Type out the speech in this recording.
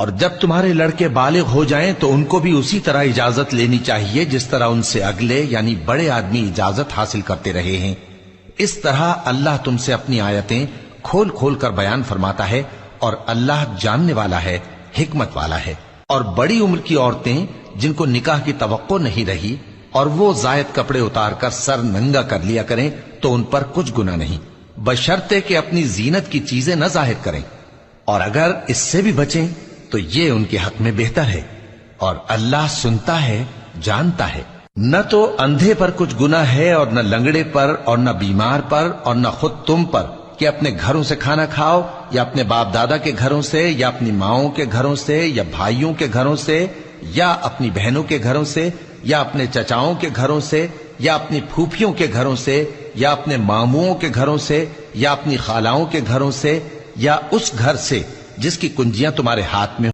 اور جب تمہارے لڑکے بالغ ہو جائیں تو ان کو بھی اسی طرح اجازت لینی چاہیے جس طرح ان سے اگلے یعنی بڑے آدمی اجازت حاصل کرتے رہے ہیں۔ اس طرح اللہ تم سے اپنی آیتیں کھول کھول کر بیان فرماتا ہے، اور اللہ جاننے والا ہے، حکمت والا ہے۔ اور بڑی عمر کی عورتیں جن کو نکاح کی توقع نہیں رہی اور وہ زائد کپڑے اتار کر سر ننگا کر لیا کریں تو ان پر کچھ گناہ نہیں، بشرطے کہ اپنی زینت کی چیزیں نہ ظاہر کریں، اور اگر اس سے بھی بچیں تو یہ ان کے حق میں بہتر ہے، اور اللہ سنتا ہے، جانتا ہے۔ نہ تو اندھے پر کچھ گناہ ہے اور نہ لنگڑے پر اور نہ بیمار پر اور نہ خود تم پر کہ اپنے گھروں سے کھانا کھاؤ یا اپنے باپ دادا کے گھروں سے یا اپنی ماؤں کے گھروں سے یا بھائیوں کے گھروں سے یا اپنی بہنوں کے گھروں سے یا اپنے چچاؤں کے گھروں سے یا اپنی پھوپھیوں کے گھروں سے یا اپنے ماموؤں کے گھروں سے یا اپنی خالاؤں کے گھروں سے یا اس گھر سے جس کی کنجیاں تمہارے ہاتھ میں